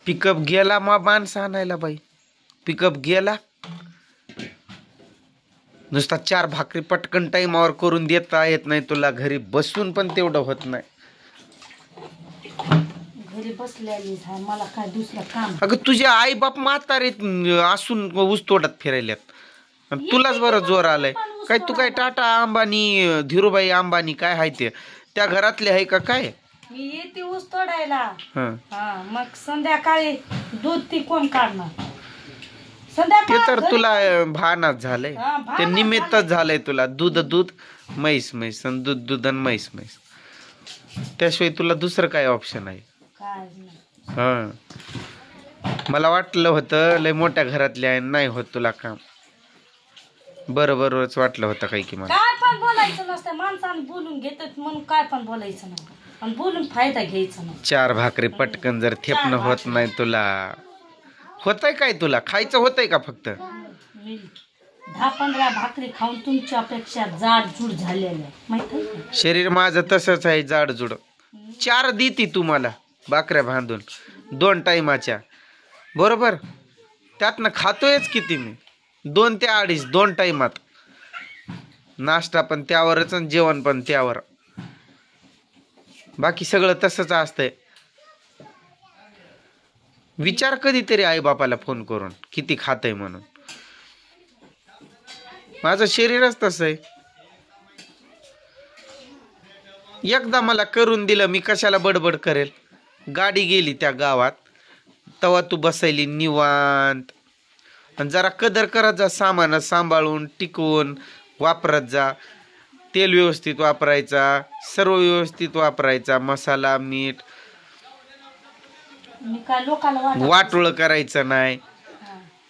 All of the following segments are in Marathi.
पिकअप गेला मग माणसं आणायला बाई. पिकअप गेला, नुसता 4 भाकरी पटकन टाइमावर करून देता येत नाही तुला. घरी बसून पण तेवढं होत नाही. घरी बसलेली मला काय दुसरं काम. अगं तुझे आई बाप म्हातारे असून ऊस तोडत फिरायल्यात, तुलाच बरं जोर आलाय. काय तू काय टाटा अंबानी धीरूभाई अंबानी काय हाय ते त्या घरातले आहे का काय? मी येते ऊस तोडायला. मग संध्याकाळी दूध ती कोण काढणार? ते तर तुला भानाच झालंय, ते निमित्तच झालंय तुला. दूध म्हैस दूध आणि म्हैस. त्याशिवाय तुला दुसरं काय ऑप्शन आहे? मला वाटलं होतं लय मोठ्या घरातले आहे, नाही होत तुला काम. बरोबरच वाटलं होतं काही की मला. काय पण बोलायचं नसतं, माणसाने बोलून घेतात म्हणून काय पण बोलायचं नाही आणि बोलून फायदा घ्यायचा नाही. 4 भाकरी पटकन जर थेपणं होत नाही तुला, होतंय काय तुला? खायचं होतंय का फक्त? 10-15 भाकरी खाऊन तुमच्यापेक्षा जाडजूड झालेलं माहिती. शरीर माझं तसंच आहे, जाडजूड. 4 देती तुम्हाला भाकऱ्या बांधून 2 टाइमाच्या, बरोबर? त्यातनं खातोयच किती मी, 2 ते 2.5 2 टाइमात. नाश्ता पण त्यावरच आणि जेवण पण त्यावर. बाकी सगळं तसंच असतंय. विचार कधीतरी आई बापाला फोन करून किती खातय म्हणून. माझं शरीरच तसं आहे. एकदा मला करून दिलं, मी कशाला बडबड करेल. गाडी गेली त्या गावात तवा तू बसायली निवांत. आणि जरा कदर करत जा, सामान सांभाळून टिकवून वापरत जा. तेल व्यवस्थित वापरायचा, सर्व व्यवस्थित वापरायचा, मसाला मीठ वाटोळं करायचं नाही.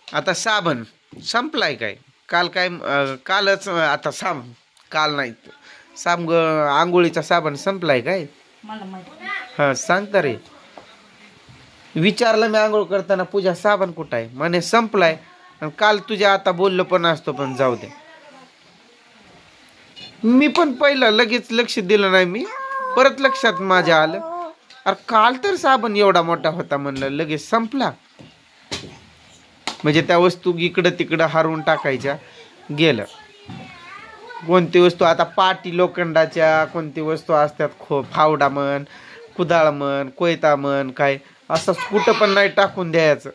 आता साबण संपलाय काय? कालच आता काल नाही आंघोळीचा साबण संपलाय काय? सांगता रे. विचारलं मी आंघोळ करताना, पूजा साबण कुठं आहे? म्हणे संपलाय. काल तुझ्या आता बोललो पण असतो, पण जाऊ दे. मी पण पहिलं लगेच लक्ष दिलं नाही, मी परत लक्षात माझ्या आलं, अरे काल तर साबण एवढा मोठा होता, म्हणलं लगेच संपला. म्हणजे त्या वस्तू इकडं तिकडं हारून टाकायच्या गेलं. कोणती वस्तू आता पाटी लोखंडाच्या कोणती वस्तू असतात, फावडा म्हण, कुदाळ म्हण, कोयता म्हण, काय असं कुठं पण नाही टाकून द्यायचं.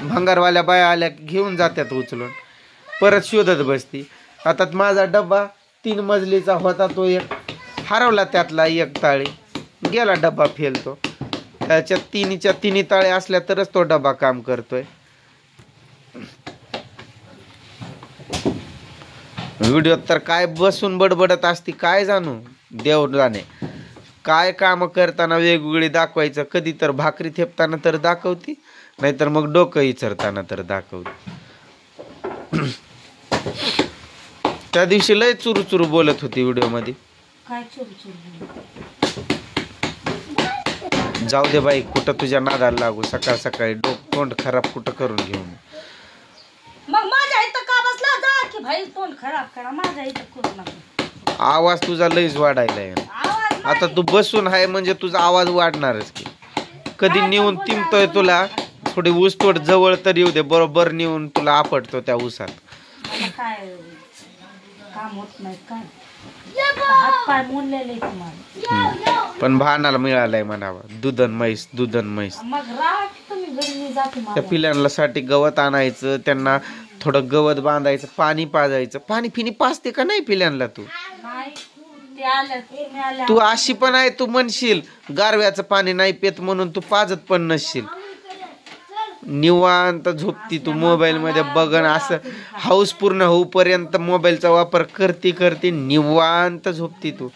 भंगारवाल्या बाया आल्या घेऊन जात्यात उचलून, परत शोधत बसती. आता माझा डब्बा 3 मजलीचा होता, तो एक हरवला, त्यातला एक ताळी गेला, डब्बा फेलतो. त्याच्यात 3 ताळे असल्या तरच तो डब्बा काम करतोय. व्हिडिओत तर काय बसून बडबडत असती, काय जाणू देव जाणे. काय काम करताना वेगवेगळी दाखवायचं, कधी तर भाकरी थेपताना तर दाखवती, नाहीतर मग डोकं इचरताना तर दाखवती. त्या दिवशी लय चुरू बोलत होती व्हिडिओ मध्ये. जाऊ दे बाई, कुठं तुझ्या नादाला लागू. सकाळ सकाळी तोंड खराब कुठं करून घेऊन. तोंड खराब करा, माझ्या इथं करू नका. आवाज तुझा लयच वाढायलाय. आता तू बसून आहे म्हणजे तुझा आवाज वाढणारच की. कधी नेऊन तिमतोय तुला, थोडी ऊस तोड जवळ तर येऊ दे, बरोबर नेऊन तुला आपटतो त्या ऊसात. काय काम होत नाही काय, हात पाय मोडलेले तुम्हाला. पण भानाला मिळालाय म्हणावा, दुधन म्हैस. मग राग तुम्ही घरी जाते. त्या पिल्यांना साठी गवत आणायचं, त्यांना थोडं गवत बांधायचं, पाणी पाजायचं. पाणी फिनी पाजते का नाही पिल्यांना तू? तू अशी पण आहे, तू म्हणशील गारव्याचं पाणी नाही पेत म्हणून तू पाजत पण नसशील. निवांत झोपती तू मोबाईल मध्ये बघन. असं हाऊस पूर्ण होऊपर्यंत मोबाईलचा वापर करती निवांत झोपती तू.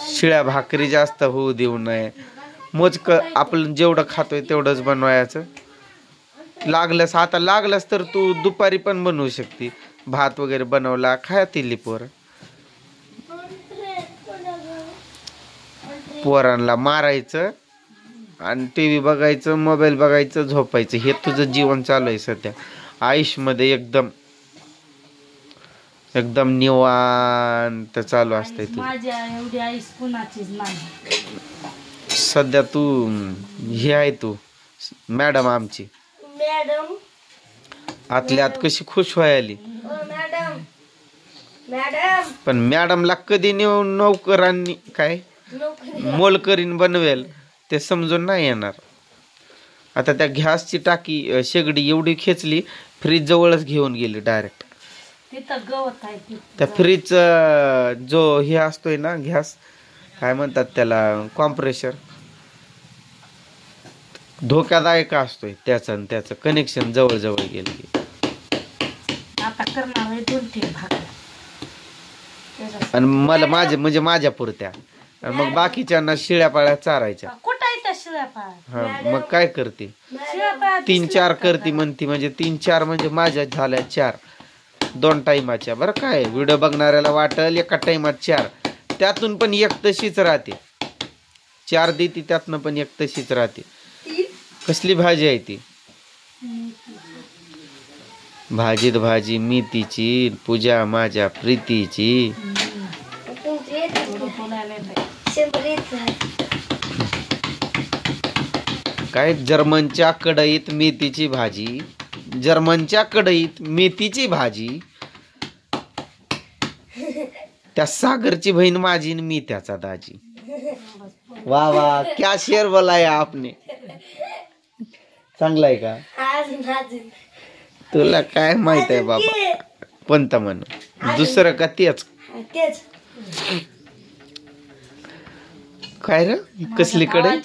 शिळ्या भाकरी जास्त होऊ देऊ नये. मोजक आपण जेवढं खातोय तेवढंच बनवायचं. लागलंस तर तू दुपारी पण बनवू शकते. भात वगैरे बनवला, खातील पोरं. पोरांना मारायचं आणि टीव्ही बघायचं, मोबाईल बघायचं, झोपायचं. हे तुझं जीवन चालू आहे सध्या आयुष्यामध्ये. एकदम निवांत चालू असतंय. माझ्या एवढी आईस कुणाचीच नाही. सध्या तू हे आहे तू मॅडम आमची मॅडम आतल्या आत कशी खुश व्हायली. मॅडम मॅडम पण मॅडमला कधी नेऊन नोकरांनी काय मोलकरीन बनवेल ते समजून नाही येणार. आता त्या गॅसची टाकी शेगडी एवढी खेचली फ्रीज जवळच घेऊन गेली डायरेक्ट. तिथं गवत आहे त्या फ्रीज जो हे असतोय ना गॅस काय म्हणतात त्याला कॉम्प्रेशर धोकादायक असतोय त्याचं कनेक्शन जवळ जवळ गेलं. आता करणार आहे 2-3 भाग आणि मला माझ्या पुरत्या आणि मग बाकीच्यांना शिळ्या पाळ्या चारायच्या. कुठं आहे त्या शिळ्यापाळ? हा मग काय करते शिळ्यापाळ 3-4 करते म्हणती म्हणजे 3-4 म्हणजे माझ्या झाल्या 4 2 टाइमाच्या. बरं काय व्हिडिओ बघणाऱ्याला वाटल एका टाइमात 4 त्यातून पण एक तशीच राहते. 4 देती त्यातनं पण एक तशीच राहते. कसली भाजी आहे ती? भाजीत भाजी मेथीची पूजा माझ्या प्रीतीची. काय जर्मनच्या कढईत मेथीची भाजी. जर्मनच्या कढईत मेथीची भाजी. त्या सागरची बहीण माझी मी त्याचा दाजी. वा वा क्या शेर बोलाय आपने. चांगलाय का? तुला काय माहित आहे बाबा कोणता म्हणू दुसरं का तेच काय रे कसली कढई?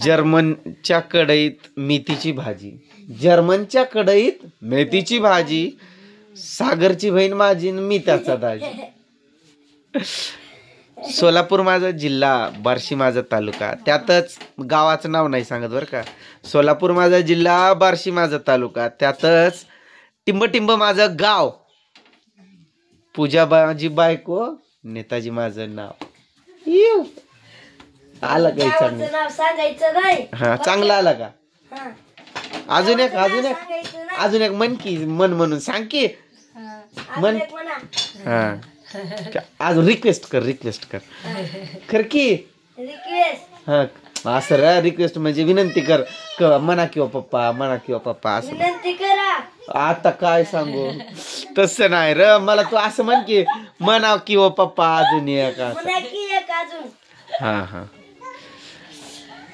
जर्मनच्या कढईत मेथीची भाजी. जर्मनच्या कढईत मेथीची भाजी. सागरची बहीण माझी मी त्याचा दाजी. सोलापूर माझा जिल्हा बार्शी माझा तालुका त्यातच गावाचं नाव नाही सांगत बरं का. सोलापूर माझा जिल्हा बार्शी माझा तालुका त्यातच टिंब माझं गाव. पूजा माझी बायको नेताजी माझं नाव. आलं काही चांगलं सांगायचं नाही. हा चांगलं आलं का? अजून एक मन की मन म्हणून सांग की मन. हा अजून रिक्वेस्ट कर खर की. हा असं रिक्वेस्ट म्हणजे विनंती कर म्हणा किंवा पप्पा असं विनंती करा. आता काय सांगू तसं नाही र मला तू असं म्हण की म्हणा किंवा पप्पा अजून एक असं. हाँ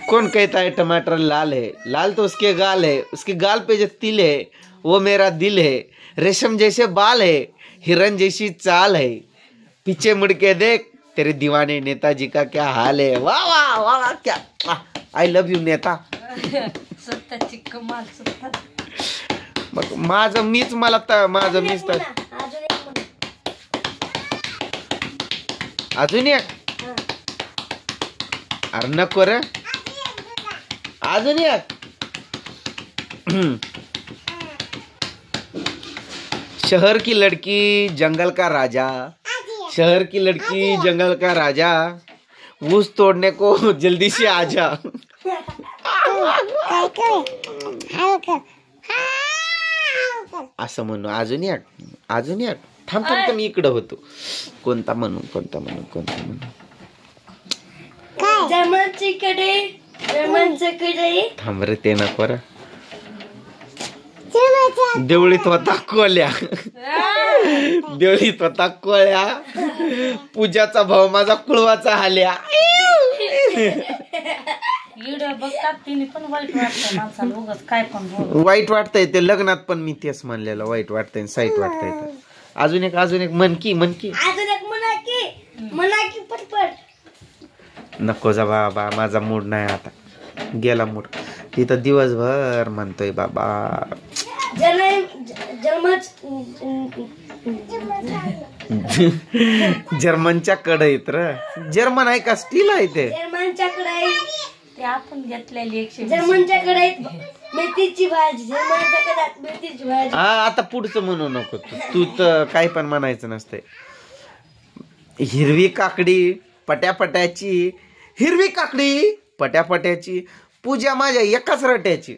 कौन कहता है टमाटर लाल है, लाल तो उसके गाल है, उसके गाल पे जो तिल है वो मेरा दिल है, रेशम जैसे बाल है, हिरन जैसी चाल है, पीछे मुड़ के देख तेरे दीवाने नेताजी का क्या हाल है. वाह वाह वाह वाह क्या आई लव यू नेता. मग माझं मीच अजून एक अरे नको रे अजून एक. शहर की लड़की जंगल का राजा, शहर की लड़की जंगल का राजा, ऊस तोड़ने को जल्दी से आजा. असं म्हणू. अजून एक थांब मी इकडं होतो. कोणता म्हणू थांब रे ते नको रे. देवळीत होता कोळ्या, पूजाचा भाऊ माझा कुळवाचा हाल्या. वाईट वाटतंय ते लग्नात पण मी तेच म्हणलेलं वाईट वाटतंय साईट वाटतंय. अजून एक मनकी पटपट. नको जा बाबा माझा मूड नाही आता गेला मूड. तिथं दिवसभर म्हणतोय बाबा जर्मनच्या कढईत र. जर्मन आहे का स्टील आहे ते? जर्मनच्या कढईत आपण घेतलेली जर्मनच्या कढईत मेथीची भाजी. हा आता पुढचं म्हणू नको तू तर काही पण म्हणायचं नसतंय. हिरवी काकडी पट्यापट्याची, हिरवी काकडी पट्यापट्याची, पूजा माझ्या एकाच रट्याची.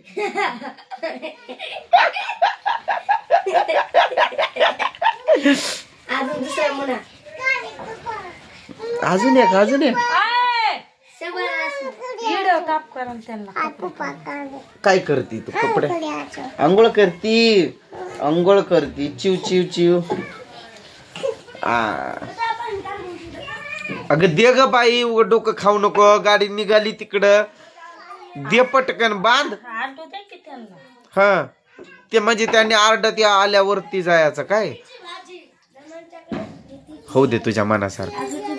अजून एक व्हिडिओ काप करून त्यांना कपडे. काय करती तू कपडे आंघोळ करती चिव चिव चिव अगं दे ग बाई उग डोकं खाऊ नको गाडी निघाली तिकडं दे पटकन बांध आटो द्या की त्यांना. हा ते म्हणजे त्यांनी आरडत आल्यावरती जायचं काय होऊ दे तुझ्या मनासारखं